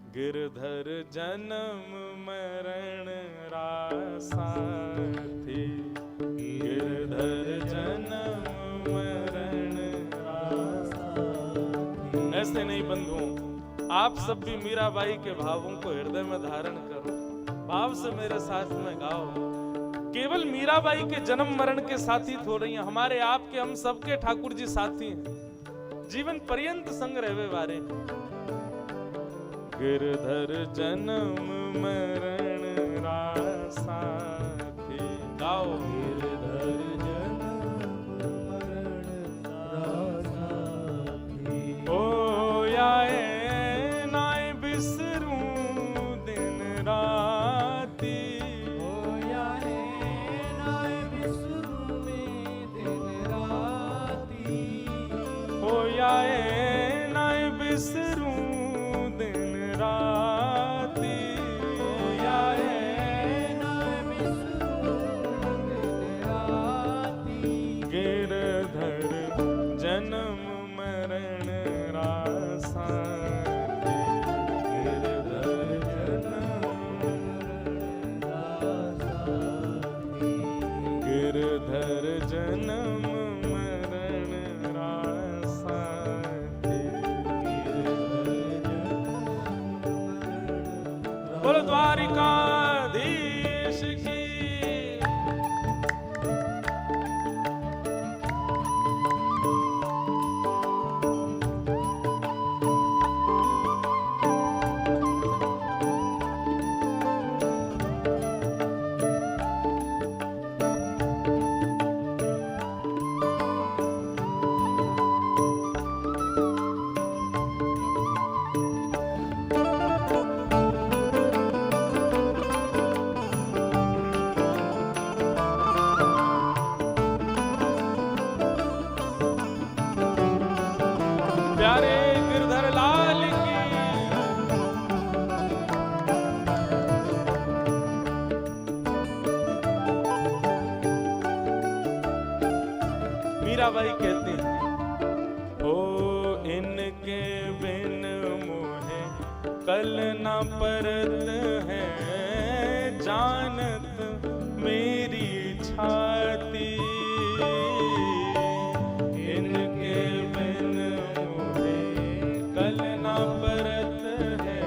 गिरधर जन्म मरण रासाथी, गिरधर जन्म मरण रासाथी। ऐसे नहीं बंधुओं, आप सब भी मीराबाई के भावों को हृदय में धारण करो, भाव से मेरे साथ में गाओ। केवल मीराबाई के जन्म मरण के साथी थोड़े ही, हमारे आपके हम सबके ठाकुर जी साथी हैं, जीवन पर्यंत संग रहवे वारे। गिरधर जन्म मरण रासाथी, गाओ। गिरधर जन्म मरण रासाथी, ओ आए नाय बिसरूं दिन राती, ओ आए नाय बिसरूं दिन राती, ओ आए नाय बिसरूं राती, ओ आए नाय बिसरूं दिन राती। गिरधर जन्म मरण रासाथी, गिरधर जन्म मरण रासाथी, गिरधर जन्म मरण रासाथी। बोलो द्वारिकाधीश की। प्यारे गिरधर लाल की। मीराबाई कहती हैं, ओ इनके बिन मोहे कल न परत है, जानत मेरी छाती, इनके बिन कल ना परत है,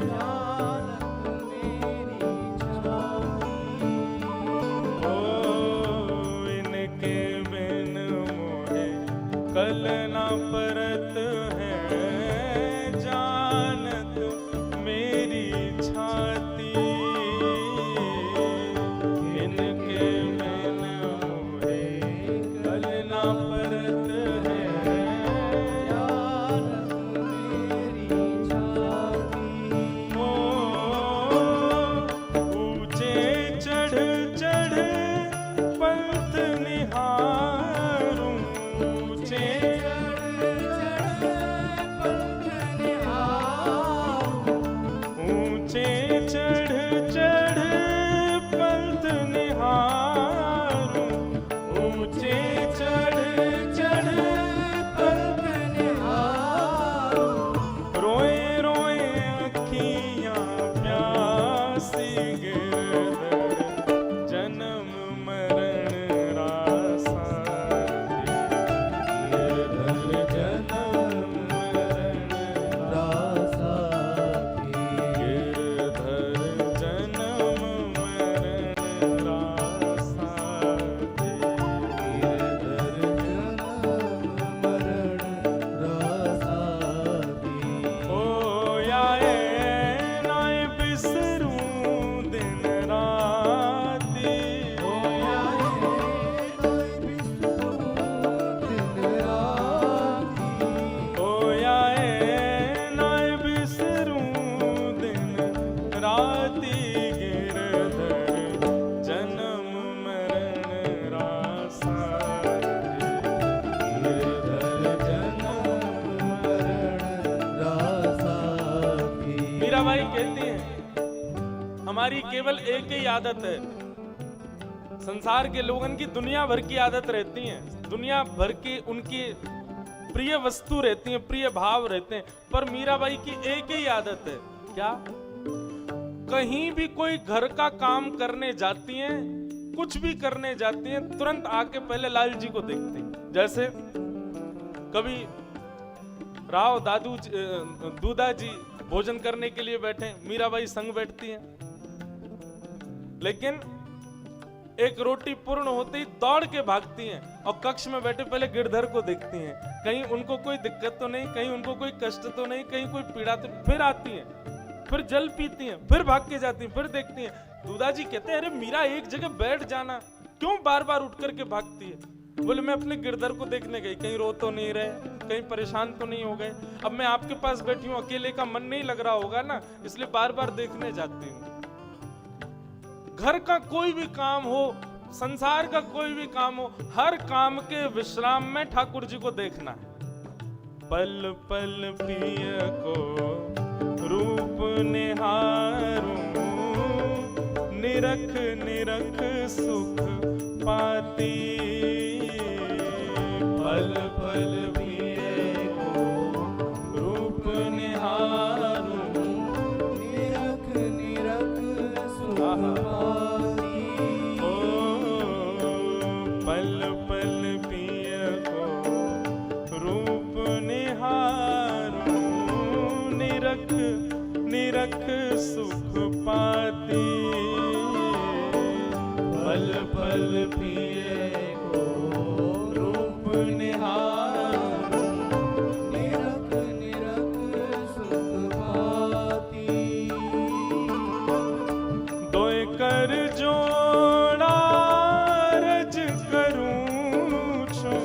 जानत मेरी छाती, ओ इनके बिन मोहे कल ना परत है, जानत मेरी छाती, इनके बिन मोहे कल ना परत है, मीराबाई कहती हैं, हमारी केवल एक ही आदत है, संसार के लोगों की दुनिया भर की आदत रहती है, दुनिया भर की उनकी प्रिय वस्तु रहती हैं, प्रिय भाव रहते हैं। पर मीराबाई की एक ही आदत है, क्या? कहीं भी कोई घर का काम करने जाती हैं, कुछ भी करने जाती हैं, तुरंत आके पहले लाल जी को देखती हैं। जैसे कभी राव दादू दूधा जी भोजन करने के लिए बैठे, मीराबाई संग बैठती हैं। लेकिन एक रोटी पूर्ण होते ही दौड़ के भागती हैं और कक्ष में बैठे पहले गिरधर को देखती हैं, कहीं उनको कोई दिक्कत तो नहीं, कहीं उनको कोई कष्ट तो नहीं, कहीं कोई पीड़ा तो। फिर आती हैं, फिर जल पीती हैं, फिर भाग के जाती हैं, फिर देखती हैं। दूधा जी कहते हैं, अरे मीरा एक जगह बैठ जाना, क्यों बार बार उठ करके भागती है? बोले, मैं अपने गिरधर को देखने गई, कहीं रो तो नहीं रहे, कहीं परेशान तो नहीं हो गए। अब मैं आपके पास बैठी हूँ, अकेले का मन नहीं लग रहा होगा ना, इसलिए बार बार देखने जाती हूँ। घर का कोई भी काम हो, संसार का कोई भी काम हो, हर काम के विश्राम में ठाकुर जी को देखना है। पल पल प्रिय को रूप निहारूं, निरख निरख सुख पाती। पल पल प्रिय को रूप निहारूं, निरख निरख सुख पाती। पल पल प्रिय को रूप निहारूं, निरख निरख सुख पाती। पल पल प्रिय को रूप निहारूं, निरख निरख सुख पाती। दोय कर जोड़ा रज करूं छो,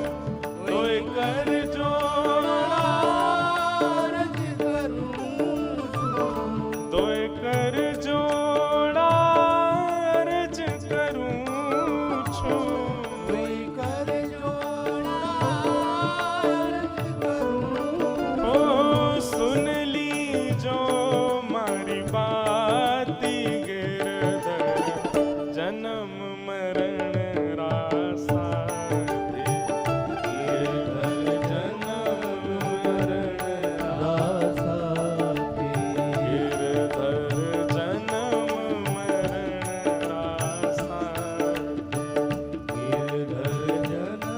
दोय कर जोड़ा रज करूं छो, दोय कर जोड़ा रज करूं छो, दोय कर जोड़ा रज करूं। ओ सुन ली जो मारी बाती गिरधर, जन्म मरण रासा दे। गिरधर जन्म मरण रासा दे, गिरधर जन्म मरण रासा दे, गिरधर जन्म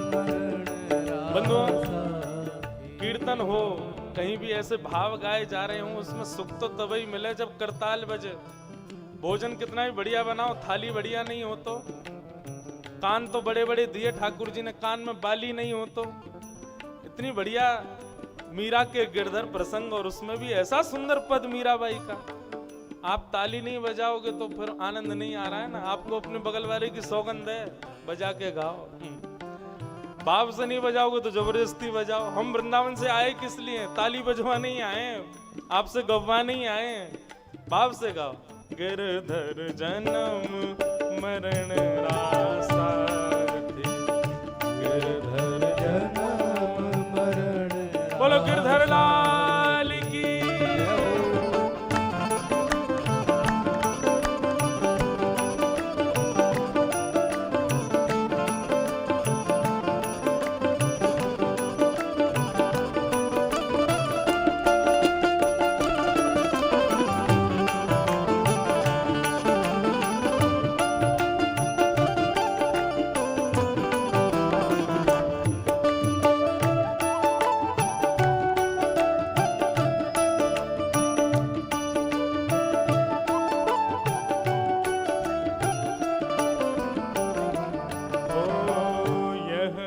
मरण रासा। बंधुओं, कीर्तन हो, कहीं भी ऐसे भाव गाए जा रहे हों, उसमें सुख तो तभी मिले जब करताल बजे। भोजन कितना भी बढ़िया बनाओ, थाली बढ़िया नहीं हो तो, कान तो बड़े बड़े दिए ठाकुर जी ने, कान में बाली नहीं हो तो, इतनी बढ़िया मीरा के गिरधर प्रसंग, और उसमें भी ऐसा सुंदर पद मीराबाई का, आप ताली नहीं बजाओगे तो फिर आनंद नहीं आ रहा है ना। आपको अपने बगल वाले की सौगंध है, बजा के गाओ। भाव से नहीं बजाओगे तो जबरदस्ती बजाओ। हम वृंदावन से आए किस लिए? ताली बजवा नहीं आए, आपसे गवा नहीं आए, भाव से गाओ। गिरधर जन्म मरण रासा दे, गिरधर जन्म मरण। बोलो गिरधर लाल की।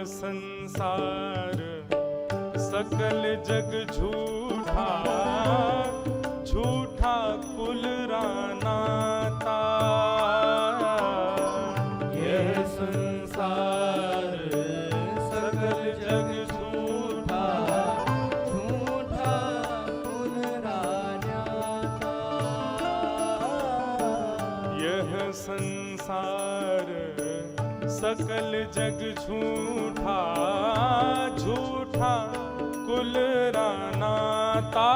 संसार सकल जग झूठा, झूठा कुल रानाता। यह संसार सकल जग झूठा, झूठा कुल रानाता। यह संसार सकल जग झूठा, झूठा कुल रानाता।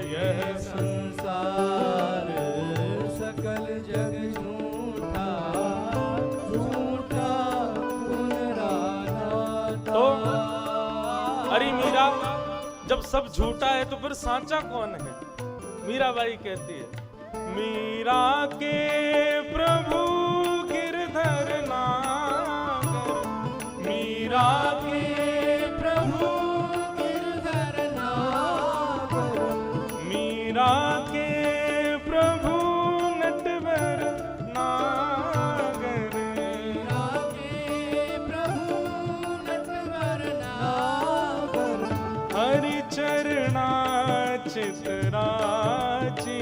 यह संसार सकल जग झूठा, झूठा कुल रानाता। जब सब झूठा है तो फिर सांचा कौन है? मीराबाई कहती है, मीरा के प्रभु गिरधर नागर, मीरा के प्रभु गिरधर नागर, मीरा के प्रभु नटवर नागर, मीरा के प्रभु नटवर नागर, हरि चरणा चितराची